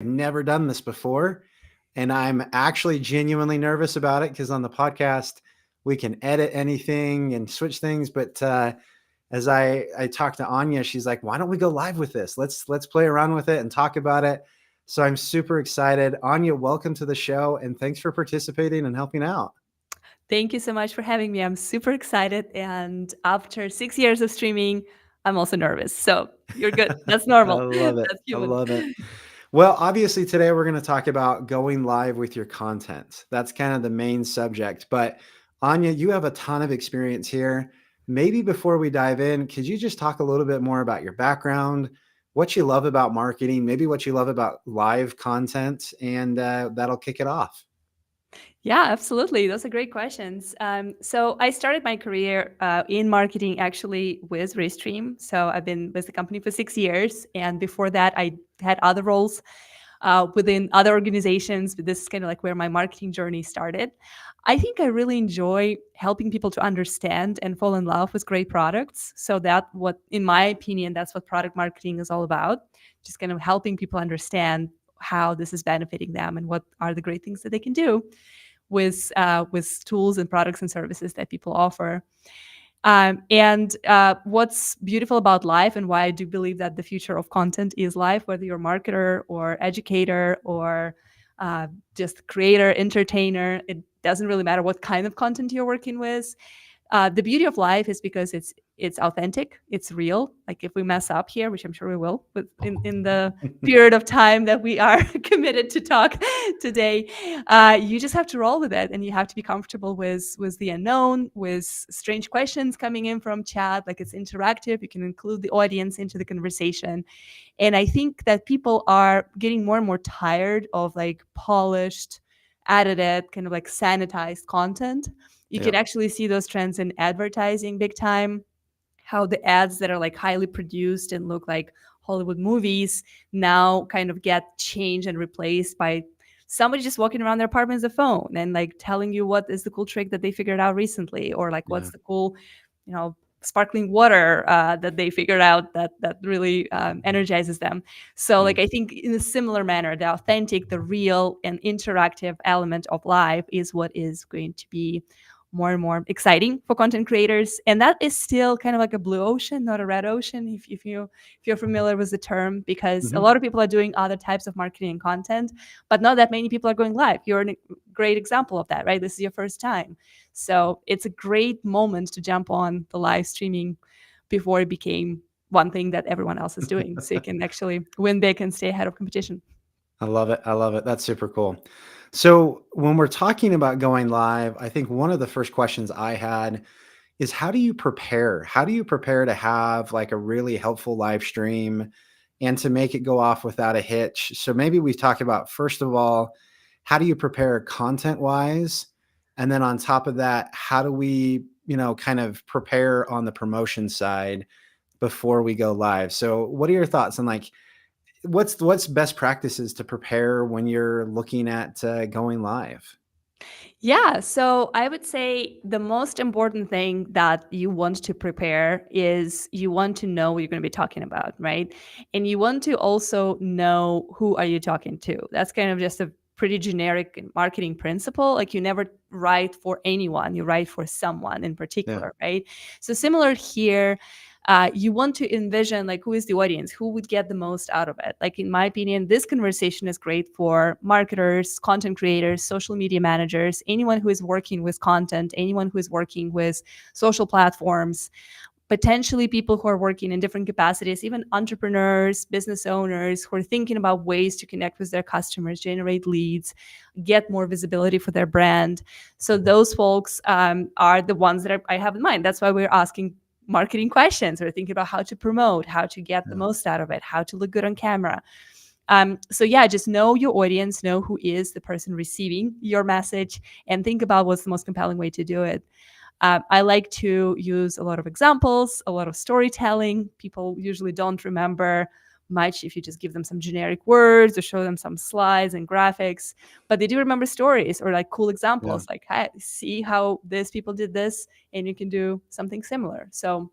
Never done this before, and I'm actually genuinely nervous about it because on the podcast we can edit anything and switch things. But as I talked to Anya, she's like, "Why don't we go live with this? Let's play around with it and talk about it." So I'm super excited. Anya, welcome to the show, and thanks for participating and helping out. Thank you so much for having me. I'm super excited. And after 6 years of streaming, I'm also nervous. So you're good. That's I normal. love it. That's I human. love it. Well, obviously, today we're going to talk about going live with your content. That's kind of the main subject. But Anya, you have a ton of experience here. Maybe before we dive in, could you just talk a little bit more about your background, what you love about marketing, maybe what you love about live content, and that'll kick it off. Yeah, absolutely. Those are great questions. So I started my career in marketing actually with Restream. So I've been with the company for 6 years. And before that, I had other roles within other organizations. But this is kind of like where my marketing journey started. I think I really enjoy helping people to understand and fall in love with great products. So that what, in my opinion, that's what product marketing is all about. Just kind of helping people understand how this is benefiting them and what are the great things that they can do with tools and products and services that people offer. And what's beautiful about life and why I do believe that the future of content is live, whether you're a marketer or educator or just creator, entertainer, it doesn't really matter what kind of content you're working with. The beauty of life is because it's authentic, it's real. Like if we mess up here, which I'm sure we will, but in the period of time that we are committed to talk today, you just have to roll with it, and you have to be comfortable with the unknown, with strange questions coming in from chat. Like it's interactive, you can include the audience into the conversation, and I think that people are getting more and more tired of like polished, edited, kind of like sanitized content. You can Yep. actually see those trends in advertising big time. How the ads that are like highly produced and look like Hollywood movies now kind of get changed and replaced by somebody just walking around their apartment with a phone and like telling you what is the cool trick that they figured out recently, or like Yeah. what's the cool, sparkling water that they figured out that really energizes them. So Yeah. like I think in a similar manner, the authentic, the real and interactive element of life is what is going to be more and more exciting for content creators, and that is still kind of like a blue ocean, not a red ocean, if you're familiar with the term, because a Mhm. lot of people are doing other types of marketing and content, but not that many people are going live. You're a great example of that, right? This is your first time, so it's a great moment to jump on the live streaming before it became one thing that everyone else is doing, so you can actually win big and stay ahead of competition. I love it. I love it. That's super cool. So, when we're talking about going live, I think one of the first questions I had is how do you prepare? How do you prepare to have like a really helpful live stream and to make it go off without a hitch? So, maybe we talk about, first of all, how do you prepare content wise? And then on top of that, how do we, kind of prepare on the promotion side before we go live? So, what are your thoughts on like, what's best practices to prepare when you're looking at going live? Yeah, so I would say the most important thing that you want to prepare is you want to know what you're going to be talking about, right? And you want to also know who are you talking to. That's kind of just a pretty generic marketing principle. Like you never write for anyone, you write for someone in Yeah. particular, right? So similar here, you want to envision like who is the audience, who would get the most out of it. Like in my opinion, this conversation is great for marketers, content creators, social media managers, anyone who is working with content, anyone who is working with social platforms, potentially people who are working in different capacities, even entrepreneurs, business owners who are thinking about ways to connect with their customers, generate leads, get more visibility for their brand. So those folks are the ones that I have in mind. That's why we're asking marketing questions. We're thinking about how to promote, how to get the Yeah. most out of it, how to look good on camera. So yeah, just know your audience, know who is the person receiving your message, and think about what's the most compelling way to do it. I like to use a lot of examples, a lot of storytelling. People usually don't remember much if you just give them some generic words or show them some slides and graphics, but they do remember stories or like cool Yeah. examples, like, hey, see how these people did this, and you can do something similar. So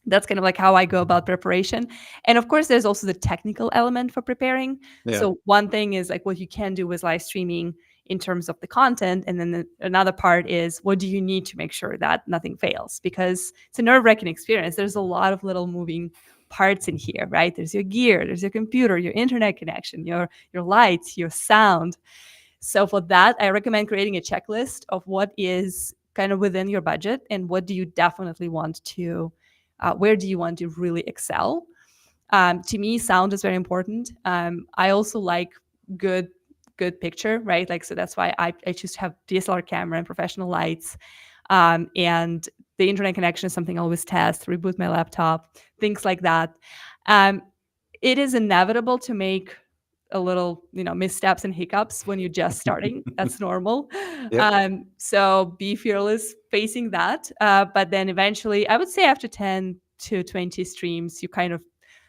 That's kind of like how I go about preparation. And of course, there's also the technical element for preparing. Yeah. So one thing is like what you can do with live streaming in terms of the content. And then another part is what do you need to make sure that nothing fails? Because it's a nerve-wracking experience. There's a lot of little moving parts in here, right? There's your gear, there's your computer, your internet connection, your lights, your sound. So for that, I recommend creating a checklist of what is kind of within your budget and what do you definitely want to, where do you want to really excel. To me, sound is very important. I also like good good picture, right? Like, so that's why I choose to have DSLR camera and professional lights. And the internet connection is something I always test, reboot my laptop, things like that. Um, it is inevitable to make a little, missteps and hiccups when you're just starting. That's normal. Yep. So be fearless facing that. But then eventually, I would say after 10 to 20 streams, you kind of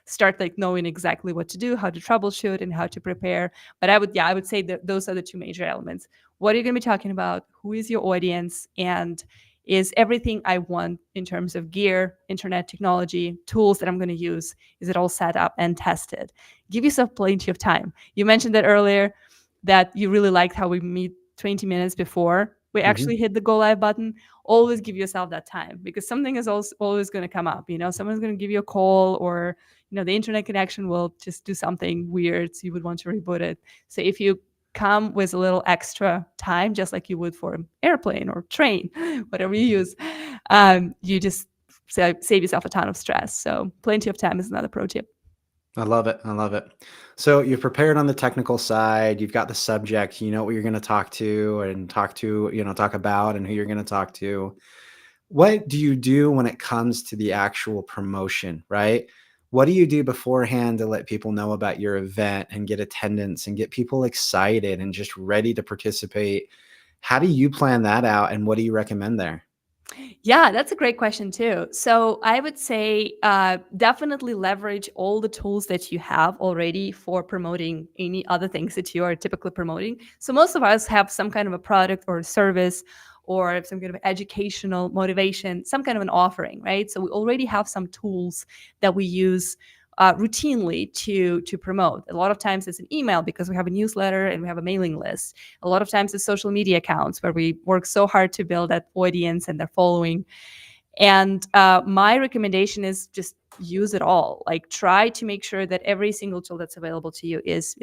start like knowing exactly what to do, how to troubleshoot, and how to prepare. But I would say that those are the two major elements. What are you going to be talking about? Who is your audience? And is everything I want in terms of gear, internet technology, tools that I'm going to use, is it all set up and tested? Give yourself plenty of time. You mentioned that earlier, that you really liked how we meet 20 minutes before we Mhm. actually hit the go live button. Always give yourself that time, because something is always going to come up. Someone's going to give you a call, or the internet connection will just do something weird, so you would want to reboot it. So if you come with a little extra time, just like you would for an airplane or train, whatever you use, you just save yourself a ton of stress. So plenty of time is another pro tip. I love it. I love it. So you've prepared on the technical side. You've got the subject. You know what you're going to talk to and talk about, and who you're going to talk to. What do you do when it comes to the actual promotion, right? What do you do beforehand to let people know about your event and get attendance and get people excited and just ready to participate? How do you plan that out, and what do you recommend there? Yeah, that's a great question too. So I would say definitely leverage all the tools that you have already for promoting any other things that you are typically promoting. So most of us have some kind of a product or a service, or some kind of educational motivation, some kind of an offering, right? So we already have some tools that we use routinely to promote. A lot of times it's an email because we have a newsletter and we have a mailing list. A lot of times it's social media accounts where we work so hard to build that audience and their following. And my recommendation is just use it all. Like, try to make sure that every single tool that's available to you is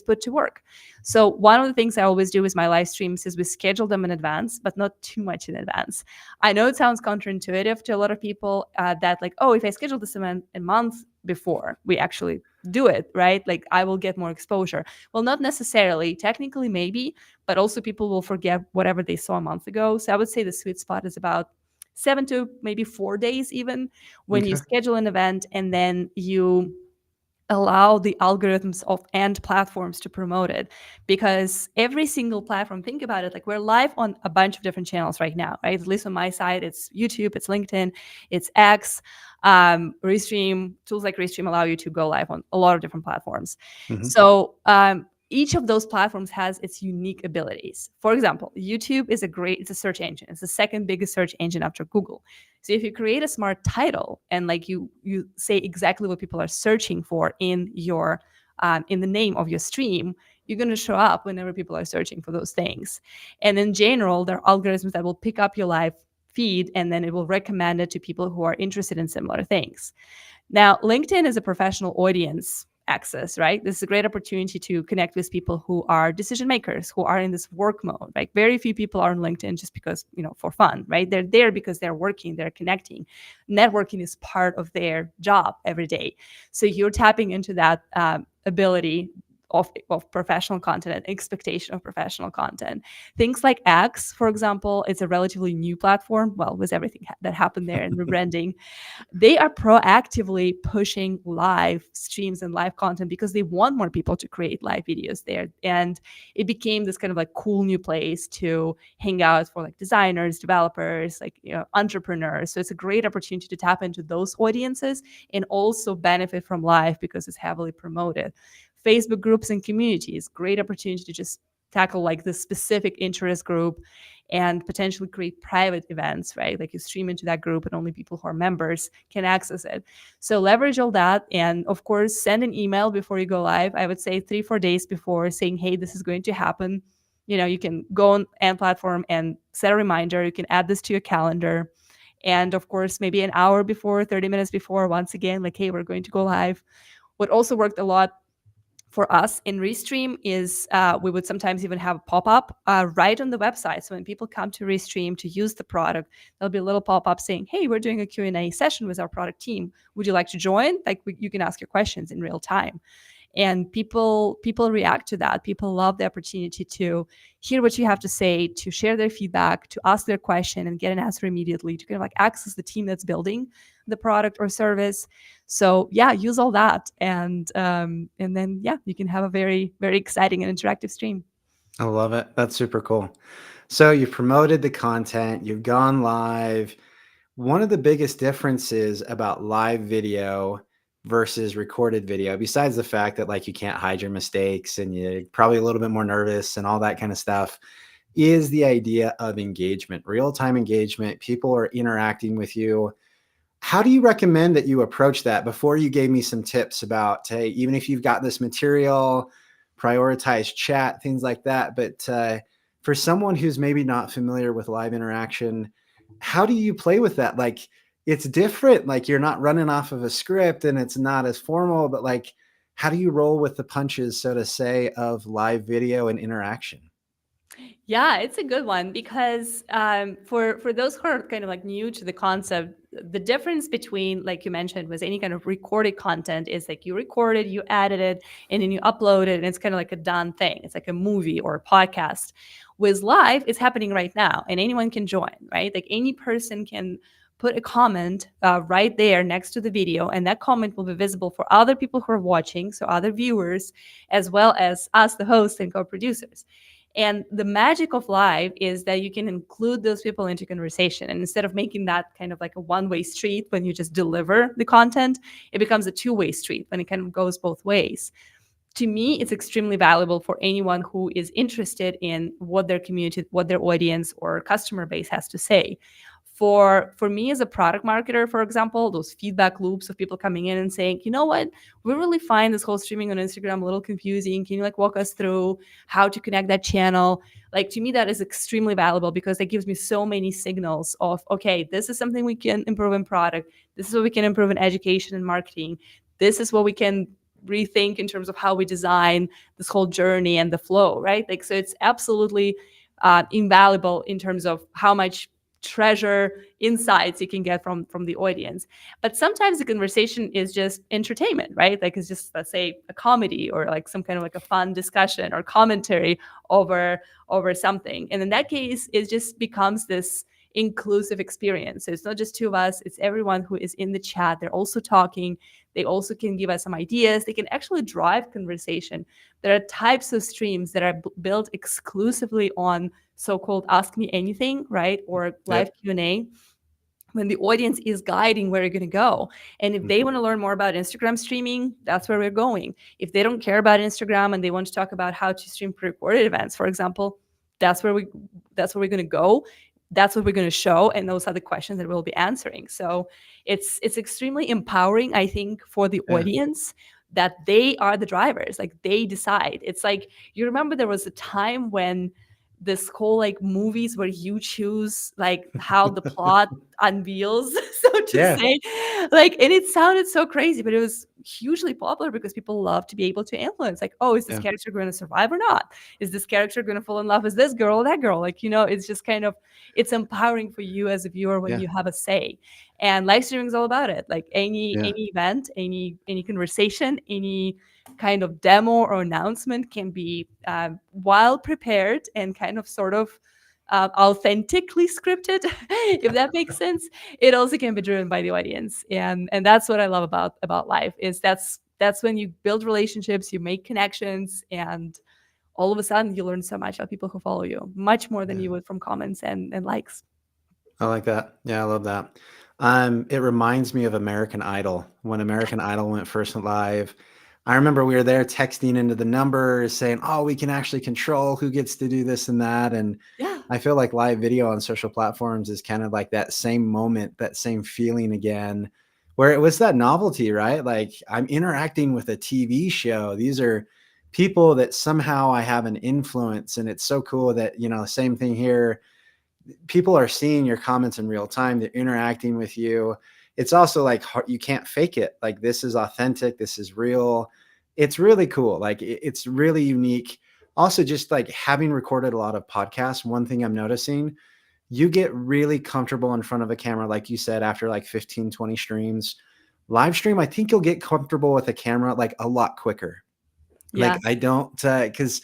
put to work. So one of the things I always do with my live streams is we schedule them in advance, but not too much in advance. I know it sounds counterintuitive to a lot of people, that like, oh, if I schedule this event a month before we actually do it, right? Like, I will get more exposure. Well, not necessarily. Technically, maybe, but also people will forget whatever they saw a month ago. So I would say the sweet spot is about 7 to maybe 4 days, even when you Okay. schedule an event, and then you allow the algorithms of and platforms to promote it. Because every single platform, think about it, like, we're live on a bunch of different channels right now, right? At least on my side, it's YouTube, it's LinkedIn, it's X. Restream, tools like Restream allow you to go live on a lot of different platforms. Mhm. So each of those platforms has its unique abilities. For example, YouTube is it's a search engine. It's the second biggest search engine after Google. So if you create a smart title and like you say exactly what people are searching for in the name of your stream, you're going to show up whenever people are searching for those things. And in general, there are algorithms that will pick up your live feed, and then it will recommend it to people who are interested in similar things. Now, LinkedIn is a professional audience access, right? This is a great opportunity to connect with people who are decision makers, who are in this work mode. Like, very few people are on LinkedIn just because, for fun, right? They're there because they're working, they're connecting. Networking is part of their job every day. So you're tapping into that ability of professional content and expectation of professional content. Things like X, for example, it's a relatively new platform. Well, with everything that happened there and rebranding, they are proactively pushing live streams and live content because they want more people to create live videos there. And it became this kind of like cool new place to hang out for like designers, developers, like, entrepreneurs. So it's a great opportunity to tap into those audiences and also benefit from live because it's heavily promoted. Facebook groups and communities, great opportunity to just tackle like the specific interest group and potentially create private events, right? Like you stream into that group and only people who are members can access it. So leverage all that. And of course, send an email before you go live. I would say 3-4 days before, saying, hey, this is going to happen. You can go on Ant Platform and set a reminder. You can add this to your calendar. And of course, maybe an hour before, 30 minutes before, once again, like, hey, we're going to go live. What also worked a lot for us in Restream is we would sometimes even have a pop-up right on the website. So when people come to Restream to use the product, there'll be a little pop-up saying, hey, we're doing a Q&A session with our product team. Would you like to join? Like you can ask your questions in real time. And people react to that. People love the opportunity to hear what you have to say, to share their feedback, to ask their question and get an answer immediately, to kind of like access the team that's building the product or service. So yeah, use all that, and then yeah, you can have a very, very exciting and interactive stream. I love it. That's super cool. So you've promoted the content, you've gone live. One of the biggest differences about live video versus recorded video, besides the fact that like you can't hide your mistakes and you're probably a little bit more nervous and all that kind of stuff, is the idea of engagement, real-time engagement. People are interacting with you. How do you recommend that you approach that? Before you gave me some tips about, hey, even if you've got this material, prioritize chat, things like that. But for someone who's maybe not familiar with live interaction, how do you play with that? Like, it's different. Like, you're not running off of a script and it's not as formal, but like, how do you roll with the punches, so to say, of live video and interaction? Yeah, it's a good one because for those who are kind of like new to the concept, the difference between, like you mentioned, was any kind of recorded content is like you record it, you edit it, and then you upload it, and it's kind of like a done thing. It's like a movie or a podcast. With live, it's happening right now, and anyone can join, right? Like any person can put a comment right there next to the video, and that comment will be visible for other people who are watching, so other viewers, as well as us, the hosts and co-producers. And the magic of live is that you can include those people into conversation. And instead of making that kind of like a one-way street when you just deliver the content, it becomes a two-way street when it kind of goes both ways. To me, it's extremely valuable for anyone who is interested in what their community, what their audience or customer base has to say. For me as a product marketer, for example, those feedback loops of people coming in and saying, you know what, we really find this whole streaming on Instagram a little confusing. Can you like walk us through how to connect that channel? Like, to me, that is extremely valuable because it gives me so many signals of, okay, this is something we can improve in product. This is what we can improve in education and marketing. This is what we can rethink in terms of how we design this whole journey and the flow, right? Like, so it's absolutely invaluable in terms of how much treasure insights you can get from the audience. But sometimes the conversation is just entertainment, right? Like it's just, let's say, a comedy or like some kind of like a fun discussion or commentary over something, and in that case it just becomes this inclusive experience. So it's not just two of us, it's everyone who is in the chat. They're also talking, they also can give us some ideas, they can actually drive conversation. There are types of streams that are built exclusively on so-called ask me anything, right? Or live Q&A, when the audience is guiding where you're going to go. And if they want to learn more about Instagram streaming, that's where we're going. If they don't care about Instagram and they want to talk about how to stream pre-recorded events, for example, that's where we're going to go. That's what we're going to show, and those are the questions that we'll be answering. So it's extremely empowering, I think, for the audience, that they are the drivers. Like, they decide. It's like, you remember there was a time when this whole like movies where you choose like how the plot unveils, so to say, like, and it sounded so crazy, but it was hugely popular because people love to be able to influence, like, oh, is this character going to survive or not? Is this character going to fall in love with this girl or that girl? Like, it's just kind of, it's empowering for you as a viewer when you have a say. And live streaming is all about it. Like any event, any conversation, any kind of demo or announcement can be well prepared and kind of sort of authentically scripted, if that makes sense. It also can be driven by the audience, and that's what I love about live, is that's when you build relationships, you make connections, and all of a sudden you learn so much about people who follow you, much more than you would from comments and likes. I like that. Yeah, I love that. It reminds me of American Idol. When American Idol went first live, I remember we were there texting into the numbers saying, oh, we can actually control who gets to do this and that. And Yeah. I feel like live video on social platforms is kind of like that same moment, that same feeling again, where it was that novelty, right? Like I'm interacting with a TV show. These are people that somehow I have an influence. And it's so cool that, same thing here. People are seeing your comments in real time. They're interacting with you. It's also like you can't fake it. Like this is authentic. This is real. It's really cool. Like it's really unique. Also, just like having recorded a lot of podcasts, one thing I'm noticing, you get really comfortable in front of a camera, like you said, after like 15, 20 streams. Live stream, I think you'll get comfortable with a camera like a lot quicker. Yeah. Like I don't, because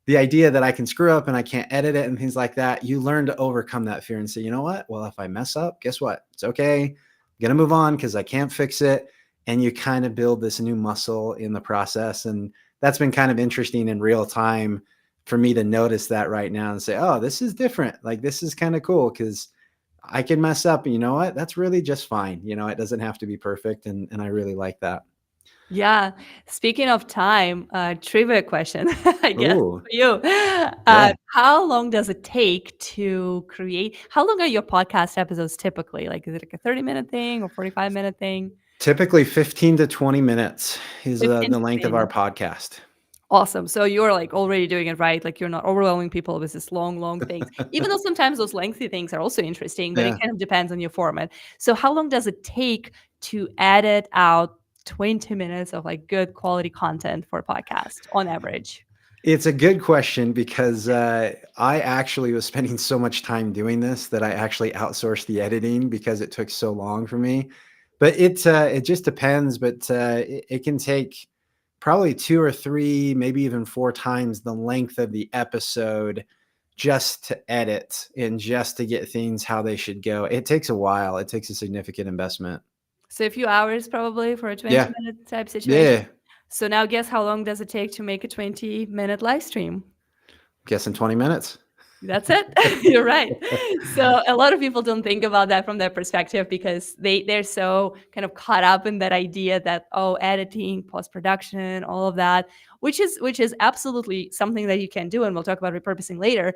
the idea that I can screw up and I can't edit it and things like that, you learn to overcome that fear and say, you know what? Well, if I mess up, guess what? It's okay. I'm going to move on because I can't fix it. And you kind of build this new muscle in the process. And that's been kind of interesting in real time for me to notice that right now and say, oh, this is different. Like, this is kind of cool because I can mess up. And you know what? That's really just fine. It doesn't have to be perfect. And I really like that. Yeah. Speaking of time, trivia question, I guess Oh, for you. yeah. How long does it take to create? How long are your podcast episodes typically? Like, is it like a 30-minute thing or 45-minute thing? Typically 15 to 20 minutes is 15 the to length 20 of our minutes. podcast. Awesome. So you're like already doing it right. Like you're not overwhelming people with this long, long things. Even though sometimes those lengthy things are also interesting, but it Yeah. kind of depends on your format. So how long does it take to edit out 20 minutes of like good quality content for a podcast on average? It's a good question because I actually was spending so much time doing this that I actually outsourced the editing because it took so long for me. But it just depends. But it can take probably 2 or 3, maybe even 4 times the length of the episode just to edit and just to get things how they should go. It takes a while. It takes a significant investment. So a few hours probably for a Yeah. 20-minute type situation. Yeah. So now guess how long does it take to make a 20-minute live stream? Guess in 20 minutes. That's it. You're right. So a lot of people don't think about that from their perspective because they're so kind of caught up in that idea that editing, post-production, all of that, which is absolutely something that you can do, and we'll talk about repurposing later.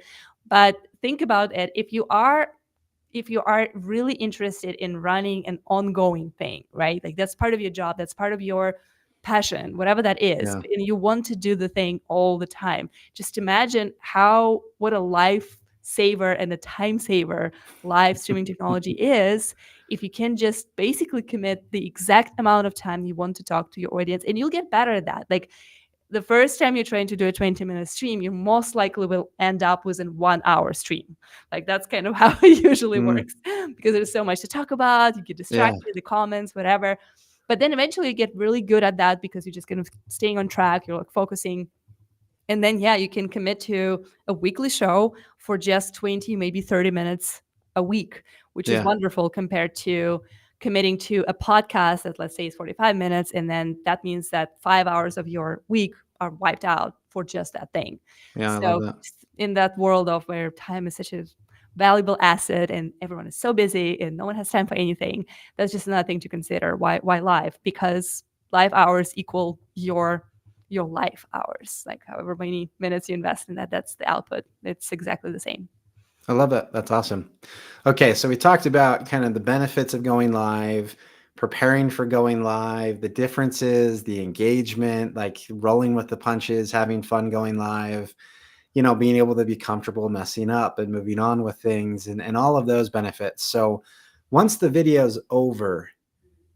But think about it. If you are really interested in running an ongoing thing, right? Like that's part of your job, that's part of your passion, whatever that is, Yeah. and you want to do the thing all the time. Just imagine what a life saver and a time saver live streaming technology is if you can just basically commit the exact amount of time you want to talk to your audience, and you'll get better at that. Like the first time you're trying to do a 20-minute stream, you most likely will end up with an 1 hour stream. Like that's kind of how it usually Mm, works because there's so much to talk about. You get yeah. distracted, the comments, whatever. But then eventually you get really good at that because you're just kind of staying on track. You're like focusing. And then, yeah, you can commit to a weekly show for just 20, maybe 30 minutes a week, which is Yeah. wonderful compared to committing to a podcast that, let's say, is 45 minutes. And then that means that 5 hours of your week are wiped out for just that thing. Yeah. I love So, that. in that world of where time is such a valuable asset and everyone is so busy and no one has time for anything, that's just another thing to consider. Why live? Because live hours equal your life hours, like however many minutes you invest in that, that's the output. It's exactly the same. I love that. That's awesome. Okay, so we talked about kind of the benefits of going live, preparing for going live, the differences, the engagement, like rolling with the punches, having fun going live, being able to be comfortable messing up and moving on with things and all of those benefits. So once the video's over,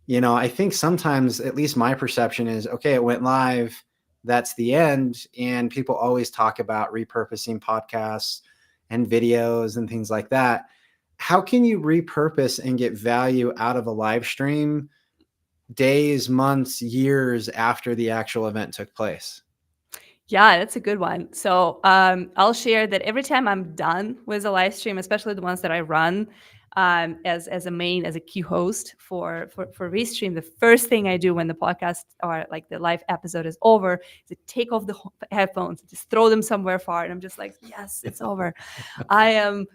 I think sometimes, at least my perception is, okay, it went live, that's the end. And people always talk about repurposing podcasts and videos and things like that. How can you repurpose and get value out of a live stream days, months, years after the actual event took place? Yeah, that's a good one. So I'll share that every time I'm done with a live stream, especially the ones that I run as a key host for Restream, the first thing I do when the podcast or like the live episode is over is to take off the headphones, just throw them somewhere far, and I'm just like, yes, it's over. I am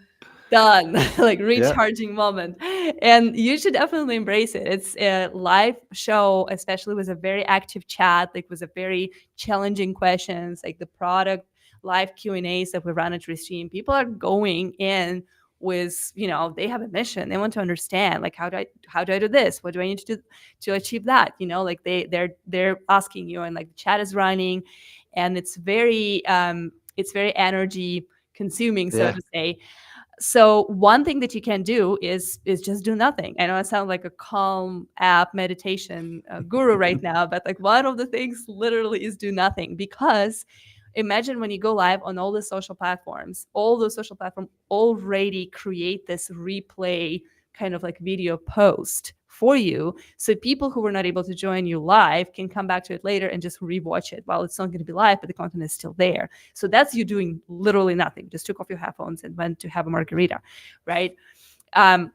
done. Like Yeah. recharging moment. And you should definitely embrace it. It's a live show, especially with a very active chat, like with a very challenging questions, like the product live Q&As that we run at Restream. People are going in with, they have a mission. They want to understand, like, how do I do this? What do I need to do to achieve that? Like they're asking you, and like the chat is running, and it's very energy consuming, so Yeah. to say. So one thing that you can do is just do nothing. I know I sound like a calm app meditation guru right now, but like one of the things literally is do nothing. Because imagine when you go live on all the social platforms, all those social platforms already create this replay kind of like video post for you, so people who were not able to join you live can come back to it later and just rewatch it. While it's not going to be live, but the content is still there. So that's you doing literally nothing. Just took off your headphones and went to have a margarita, right? Um,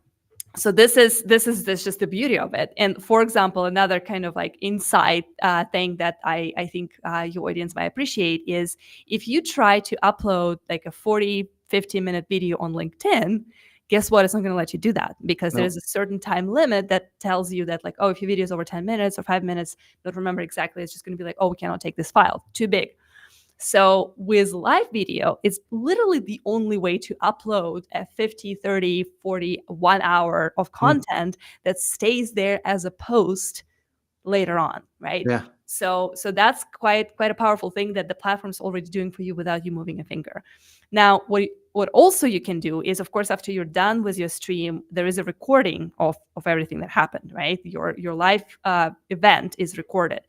so this is just the beauty of it. And for example, another kind of like insight thing that I think your audience might appreciate is if you try to upload like a 40-50 minute video on LinkedIn. Guess what? It's not going to let you do that, because No. there's a certain time limit that tells you that, like, oh, if your video is over 10 minutes or 5 minutes, don't remember exactly, it's just going to be like, oh, we cannot take this file, too big. So with live video, it's literally the only way to upload a 50, 30, 40, 1 hour of Hmm. content that stays there as a post later on, right? Yeah. So that's quite a powerful thing that the platform's already doing for you without you moving a finger. Now, what also you can do is, of course, after you're done with your stream, there is a recording of everything that happened, right? Your live event is recorded.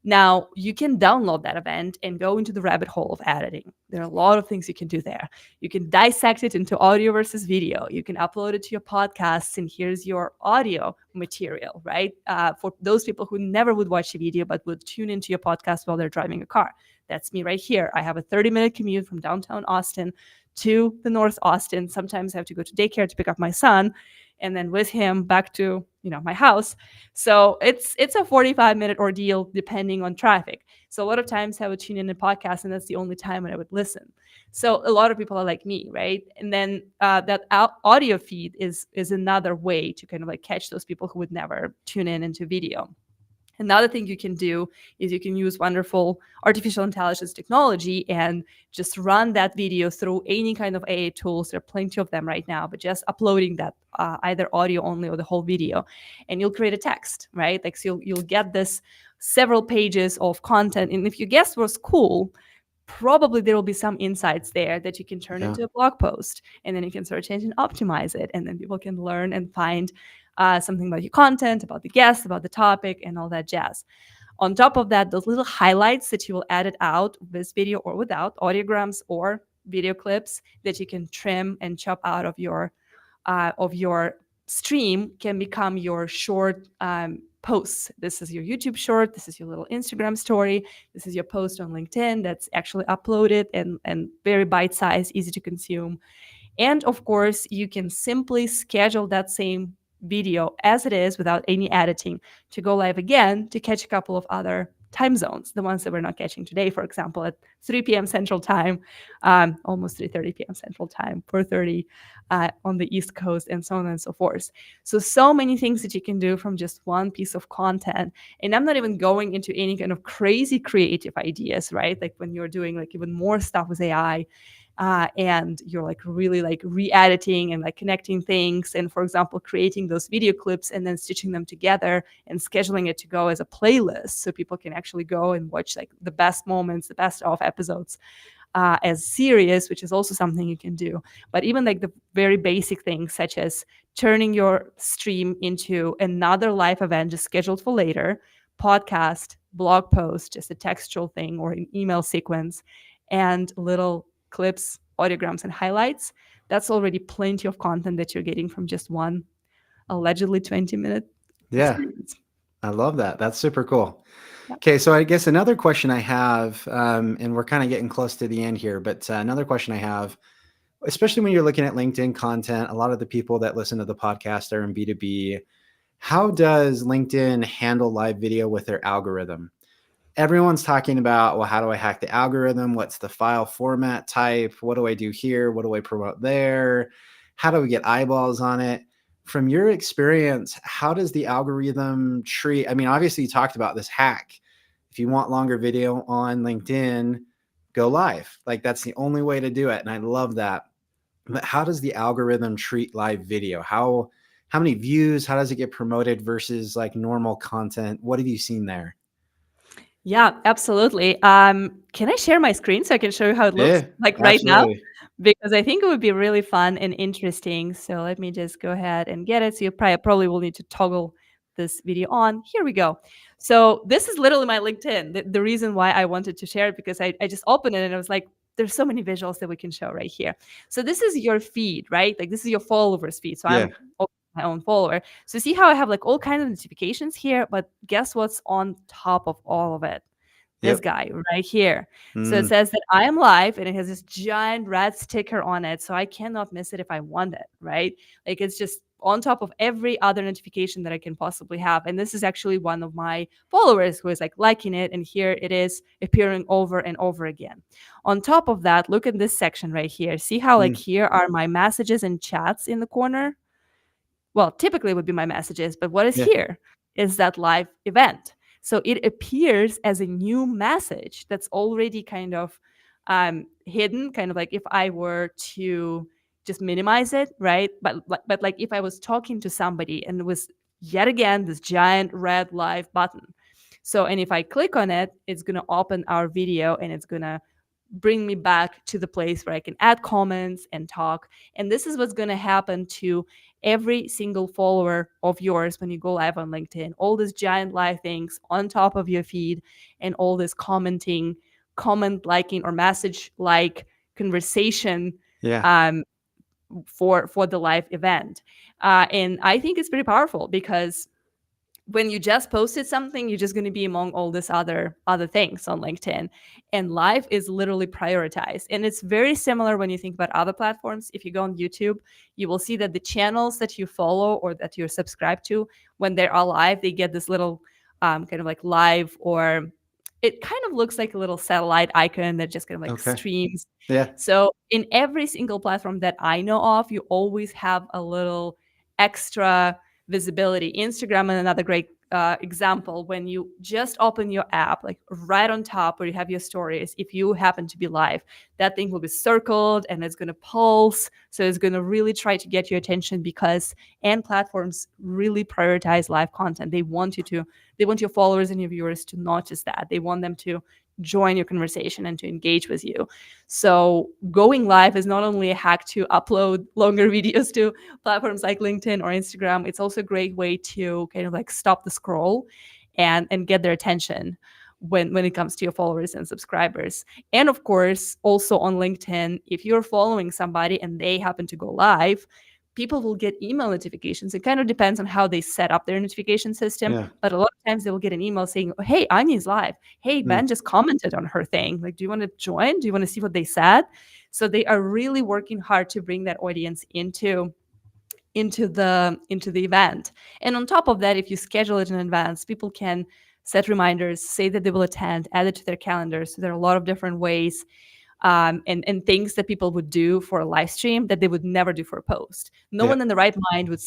Now, you can download that event and go into the rabbit hole of editing. There are a lot of things you can do there. You can dissect it into audio versus video. You can upload it to your podcasts, and here's your audio material, right? For those people who never would watch a video but would tune into your podcast while they're driving a car. That's me right here. I have a 30-minute commute from downtown Austin to the North Austin. Sometimes I have to go to daycare to pick up my son, and then with him back to my house. So it's a 45-minute ordeal depending on traffic. So a lot of times I would tune in a podcast, and that's the only time when I would listen. So a lot of people are like me, right? And then that audio feed is another way to kind of like catch those people who would never tune in into video. Another thing you can do is you can use wonderful artificial intelligence technology and just run that video through any kind of AI tools. There are plenty of them right now, but just uploading that either audio only or the whole video, and you'll create a text, right? Like, so you'll get this several pages of content, and if your guest was cool, probably there will be some insights there that you can turn Yeah. into a blog post, and then you can search engine optimize it, and then people can learn and find something about your content, about the guest, about the topic, and all that jazz. On top of that, those little highlights that you will edit out with video or without, audiograms or video clips that you can trim and chop out of your stream, can become your short posts. This is your YouTube short. This is your little Instagram story. This is your post on LinkedIn that's actually uploaded and very bite-sized, easy to consume. And of course, you can simply schedule that same video as it is without any editing to go live again to catch a couple of other time zones, the ones that we're not catching today, for example, at 3 p.m. Central Time, almost 3:30 p.m. Central Time, 4:30 on the East Coast, and so on and so forth. So many things that you can do from just one piece of content. And I'm not even going into any kind of crazy creative ideas, right? Like when you're doing like even more stuff with AI, and you're like really like re-editing and like connecting things, and for example creating those video clips and then stitching them together and scheduling it to go as a playlist so people can actually go and watch like the best moments, the best of episodes as series, which is also something you can do. But even like the very basic things such as turning your stream into another live event just scheduled for later, podcast, blog post, just a textual thing or an email sequence, and little clips, audiograms, and highlights. That's already plenty of content that you're getting from just one allegedly 20-minute Yeah. experience. I love that. That's super cool. Yep. Okay, so I guess another question I have, and we're kind of getting close to the end here, but another question I have, especially when you're looking at LinkedIn content, a lot of the people that listen to the podcast are in B2B. How does LinkedIn handle live video with their algorithm? Everyone's talking about, well, how do I hack the algorithm? What's the file format type? What do I do here? What do I promote there? How do we get eyeballs on it? From your experience, how does the algorithm treat? I mean, obviously, you talked about this hack. If you want longer video on LinkedIn, go live. Like that's the only way to do it. And I love that. But how does the algorithm treat live video? How many views? How does it get promoted versus like normal content? What have you seen there? Yeah, absolutely. Can I share my screen so I can show you how it looks Yeah, like right now? absolutely. Because I think it would be really fun and interesting. So let me just go ahead and get it. So you probably will need to toggle this video on. Here we go. So this is literally my LinkedIn. The reason why I wanted to share it because I just opened it and I was like, there's so many visuals that we can show right here. So this is your feed, right? Like this is your followers feed. So Yeah. I'm my own follower. So see how I have like all kinds of notifications here, but guess what's on top of all of it? This Yep. guy right here. So it Mm, says that I am live and it has this giant red sticker on it. So I cannot miss it if I want it, right? Like it's just on top of every other notification that I can possibly have. And this is actually one of my followers who is like liking it. And here it is appearing over and over again. On top of that, look at this section right here. See how like mm, here are my messages and chats in the corner? Well, typically it would be my messages, but what is yeah. here is that live event. So it appears as a new message that's already kind of hidden, kind of like if I were to just minimize it, right? But like if I was talking to somebody and it was yet again this giant red live button. So and if I click on it, it's gonna open our video and it's gonna bring me back to the place where I can add comments and talk. And this is what's going to happen to every single follower of yours when you go live on LinkedIn. All these giant live things on top of your feed and all this commenting, comment liking or message like conversation Yeah. um, for the live event. And I think it's pretty powerful because when you just posted something, you're just going to be among all this other things on LinkedIn, and live is literally prioritized. And it's very similar when you think about other platforms. If you go on YouTube, you will see that the channels that you follow or that you're subscribed to, when they are live, they get this little kind of like live, or it kind of looks like a little satellite icon that just kind of like Okay. streams. Yeah. So in every single platform that I know of, you always have a little extra visibility. Instagram is another great example. When you just open your app, like right on top where you have your stories, if you happen to be live, that thing will be circled and it's going to pulse. So it's going to really try to get your attention because and platforms really prioritize live content. They want your followers and your viewers to notice that. They want them to join your conversation and to engage with you. So going live is not only a hack to upload longer videos to platforms like LinkedIn or Instagram, it's also a great way to kind of like stop the scroll and get their attention when it comes to your followers and subscribers. And of course, also on LinkedIn, if you're following somebody and they happen to go live, people will get email notifications. It kind of depends on how they set up their notification system, Yeah. but a lot of times they will get an email saying, oh, hey, Anya's live. Hey, Mm, Ben just commented on her thing. Like, do you want to join? Do you want to see what they said? So they are really working hard to bring that audience into the event. And on top of that, if you schedule it in advance, people can set reminders, say that they will attend, add it to their calendars. So there are a lot of different ways and things that people would do for a live stream that they would never do for a post. No yeah. one in the right mind would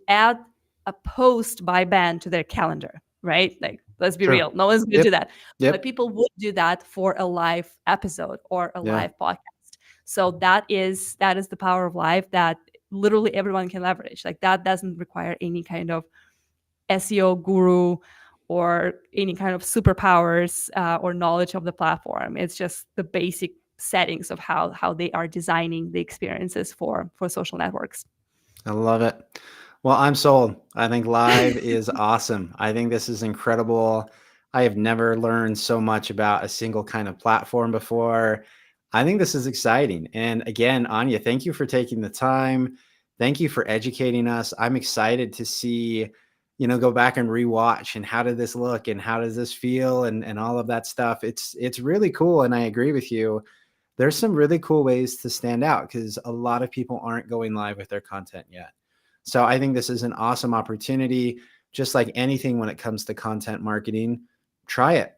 add a post by Ben to their calendar, right? Like, let's be True. real. No one's going to Yep. do that. But Yep. people would do that for a live episode or a Yeah. live podcast. So that is the power of live that literally everyone can leverage. Like that doesn't require any kind of SEO guru or any kind of superpowers or knowledge of the platform. It's just the basic settings of how they are designing the experiences for social networks. I love it. Well, I'm sold. I think live is awesome. I think this is incredible. I have never learned so much about a single kind of platform before. I think this is exciting. And again, Anya, thank you for taking the time. Thank you for educating us. I'm excited to see, go back and rewatch and how did this look and how does this feel and all of that stuff. It's really cool. And I agree with you. There's some really cool ways to stand out because a lot of people aren't going live with their content yet. So I think this is an awesome opportunity. Just like anything when it comes to content marketing, try it,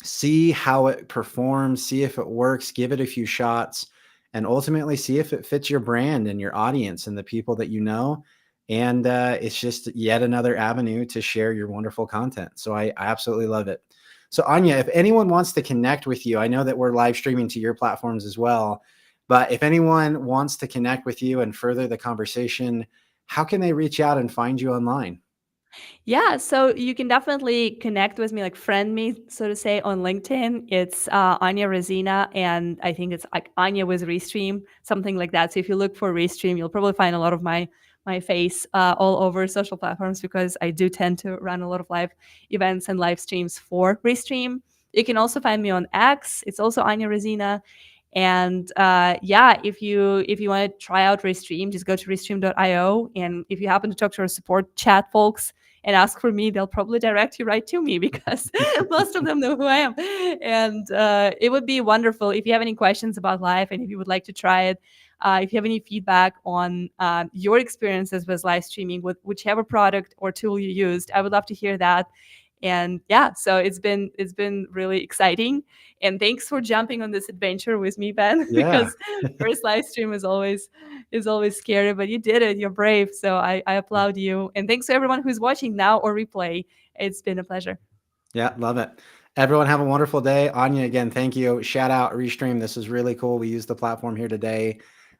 see how it performs, see if it works, give it a few shots, and ultimately see if it fits your brand and your audience and the people that you know. And it's just yet another avenue to share your wonderful content. So I absolutely love it. So Anya, if anyone wants to connect with you, I know that we're live streaming to your platforms as well, but if anyone wants to connect with you and further the conversation, how can they reach out and find you online? Yeah, so you can definitely connect with me, like friend me, so to say, on LinkedIn. It's Anya Resina, and I think it's like Anya with Restream, something like that. So if you look for Restream, you'll probably find a lot of my face all over social platforms because I do tend to run a lot of live events and live streams for Restream. You can also find me on X. It's also Anya Resina. And yeah, if you want to try out Restream, just go to restream.io. And if you happen to talk to our support chat folks and ask for me, they'll probably direct you right to me because most of them know who I am. And it would be wonderful if you have any questions about live and if you would like to try it. If you have any feedback on your experiences with live streaming with whichever product or tool you used, I would love to hear that. And yeah, so it's been really exciting. And thanks for jumping on this adventure with me, Ben, Yeah. because first live stream is always scary, but you did it. You're brave. So I applaud you. And thanks to everyone who's watching now or replay. It's been a pleasure. Yeah, love it. Everyone have a wonderful day. Anya, again, thank you. Shout out Restream. This is really cool. We use the platform here today.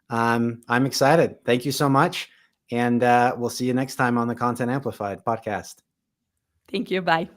I'm excited. Thank you so much. And we'll see you next time on the Content Amplified podcast. Thank you. Bye.